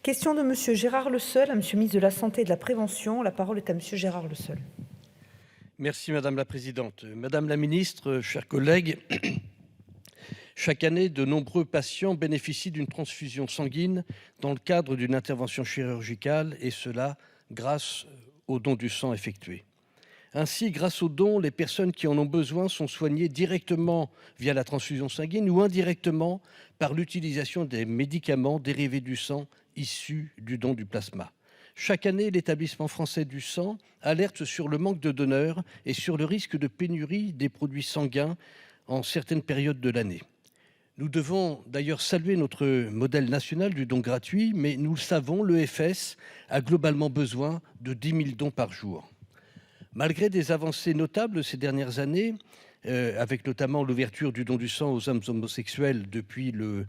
Question de Monsieur Gérard Leseul à Monsieur le ministre de la Santé et de la Prévention. La parole est à Monsieur Gérard Leseul. Merci madame la présidente. Madame la ministre, chers collègues, chaque année, de nombreux patients bénéficient d'une transfusion sanguine dans le cadre d'une intervention chirurgicale, et cela grâce au don du sang effectué. Ainsi, grâce aux dons, les personnes qui en ont besoin sont soignées directement via la transfusion sanguine ou indirectement par l'utilisation des médicaments dérivés du sang issus du don du plasma. Chaque année, l'établissement français du sang alerte sur le manque de donneurs et sur le risque de pénurie des produits sanguins en certaines périodes de l'année. Nous devons d'ailleurs saluer notre modèle national du don gratuit, mais nous le savons, l'EFS a globalement besoin de 10 000 dons par jour. Malgré des avancées notables ces dernières années, avec notamment l'ouverture du don du sang aux hommes homosexuels depuis le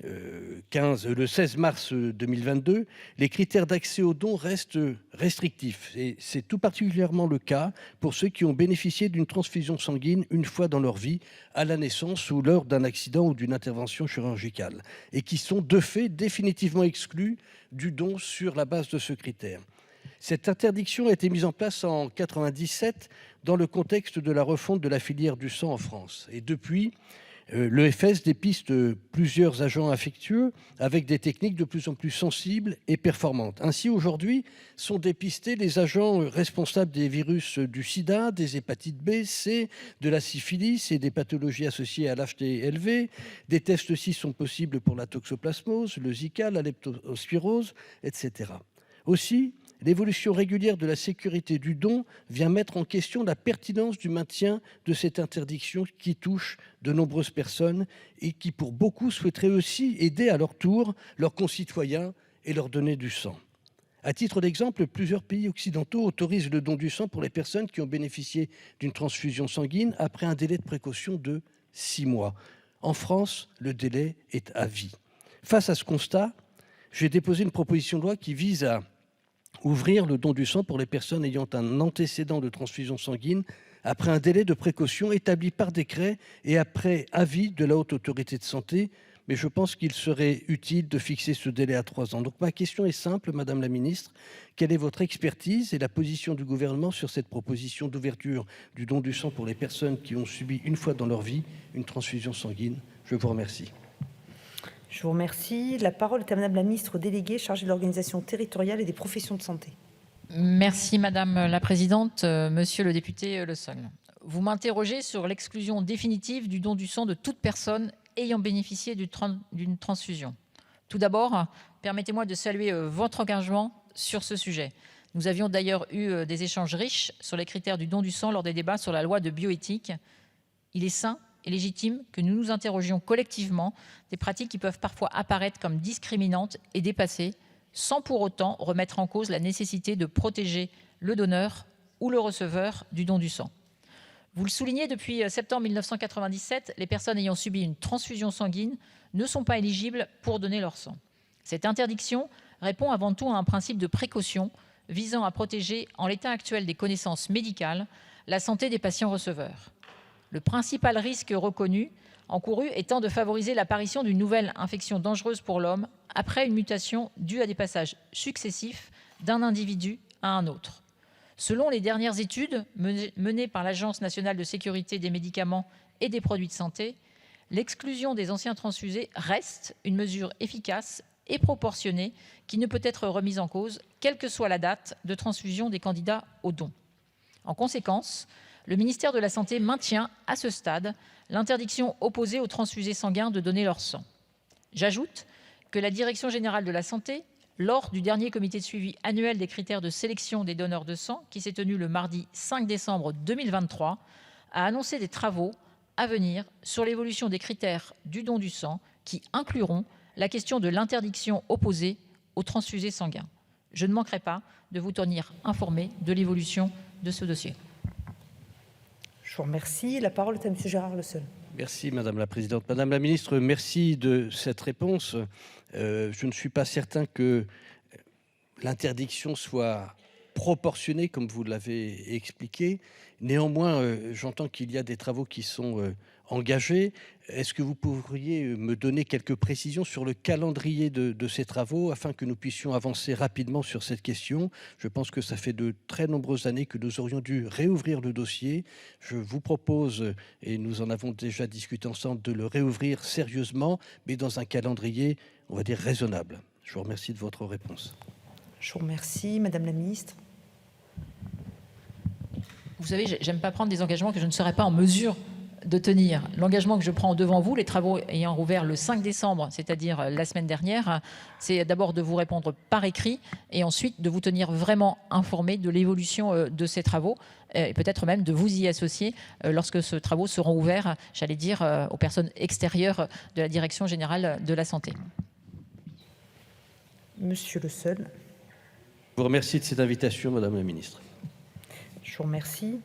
16 mars 2022, les critères d'accès aux dons restent restrictifs. Et c'est tout particulièrement le cas pour ceux qui ont bénéficié d'une transfusion sanguine une fois dans leur vie, à la naissance ou lors d'un accident ou d'une intervention chirurgicale, et qui sont de fait définitivement exclus du don sur la base de ce critère. Cette interdiction a été mise en place en 1997 dans le contexte de la refonte de la filière du sang en France. Et depuis, l'EFS dépiste plusieurs agents infectieux avec des techniques de plus en plus sensibles et performantes. Ainsi, aujourd'hui, sont dépistés les agents responsables des virus du sida, des hépatites B, C, de la syphilis et des pathologies associées à l'HTLV. Des tests aussi sont possibles pour la toxoplasmose, le Zika, la leptospirose, etc. Aussi, l'évolution régulière de la sécurité du don vient mettre en question la pertinence du maintien de cette interdiction qui touche de nombreuses personnes et qui, pour beaucoup, souhaiteraient aussi aider à leur tour leurs concitoyens et leur donner du sang. À titre d'exemple, plusieurs pays occidentaux autorisent le don du sang pour les personnes qui ont bénéficié d'une transfusion sanguine après un délai de précaution de 6 mois. En France, le délai est à vie. Face à ce constat, j'ai déposé une proposition de loi qui vise à ouvrir le don du sang pour les personnes ayant un antécédent de transfusion sanguine après un délai de précaution établi par décret et après avis de la Haute Autorité de Santé. Mais je pense qu'il serait utile de fixer ce délai à 3 ans. Donc ma question est simple, Madame la Ministre. Quelle est votre expertise et la position du gouvernement sur cette proposition d'ouverture du don du sang pour les personnes qui ont subi une fois dans leur vie une transfusion sanguine? Je vous remercie. Je vous remercie. La parole est à Madame la ministre déléguée chargée de l'organisation territoriale et des professions de santé. Merci Madame la Présidente. Monsieur le député Leseul, vous m'interrogez sur l'exclusion définitive du don du sang de toute personne ayant bénéficié d'une transfusion. Tout d'abord, permettez-moi de saluer votre engagement sur ce sujet. Nous avions d'ailleurs eu des échanges riches sur les critères du don du sang lors des débats sur la loi de bioéthique. Il est sain et légitime que nous nous interrogions collectivement des pratiques qui peuvent parfois apparaître comme discriminantes et dépassées, sans pour autant remettre en cause la nécessité de protéger le donneur ou le receveur du don du sang. Vous le soulignez, depuis septembre 1997, les personnes ayant subi une transfusion sanguine ne sont pas éligibles pour donner leur sang. Cette interdiction répond avant tout à un principe de précaution visant à protéger, en l'état actuel des connaissances médicales, la santé des patients receveurs. Le principal risque reconnu, encouru, étant de favoriser l'apparition d'une nouvelle infection dangereuse pour l'homme après une mutation due à des passages successifs d'un individu à un autre. Selon les dernières études menées par l'Agence nationale de sécurité des médicaments et des produits de santé, l'exclusion des anciens transfusés reste une mesure efficace et proportionnée qui ne peut être remise en cause, quelle que soit la date de transfusion des candidats au don. En conséquence, le ministère de la Santé maintient à ce stade l'interdiction opposée aux transfusés sanguins de donner leur sang. J'ajoute que la Direction générale de la santé, lors du dernier comité de suivi annuel des critères de sélection des donneurs de sang, qui s'est tenu le mardi 5 décembre 2023, a annoncé des travaux à venir sur l'évolution des critères du don du sang qui incluront la question de l'interdiction opposée aux transfusés sanguins. Je ne manquerai pas de vous tenir informé de l'évolution de ce dossier. Je vous remercie. La parole est à Monsieur Gérard Leseul. Merci Madame la Présidente. Madame la Ministre, merci de cette réponse. Je ne suis pas certain que l'interdiction soit proportionnée, comme vous l'avez expliqué. Néanmoins, j'entends qu'il y a des travaux qui sont engagés. Est-ce que vous pourriez me donner quelques précisions sur le calendrier de ces travaux afin que nous puissions avancer rapidement sur cette question? Je pense que ça fait de très nombreuses années que nous aurions dû réouvrir le dossier. Je vous propose, et nous en avons déjà discuté ensemble, de le réouvrir sérieusement, mais dans un calendrier, on va dire, raisonnable. Je vous remercie de votre réponse. Je vous remercie. Madame la ministre. Vous savez, j'aime pas prendre des engagements que je ne serais pas en mesure de tenir. L'engagement que je prends devant vous, les travaux ayant rouvert le 5 décembre, c'est-à-dire la semaine dernière, c'est d'abord de vous répondre par écrit et ensuite de vous tenir vraiment informé de l'évolution de ces travaux et peut-être même de vous y associer lorsque ces travaux seront ouverts, j'allais dire, aux personnes extérieures de la Direction générale de la santé. Monsieur Le Seul. Je vous remercie de cette invitation, Madame la Ministre. Je vous remercie.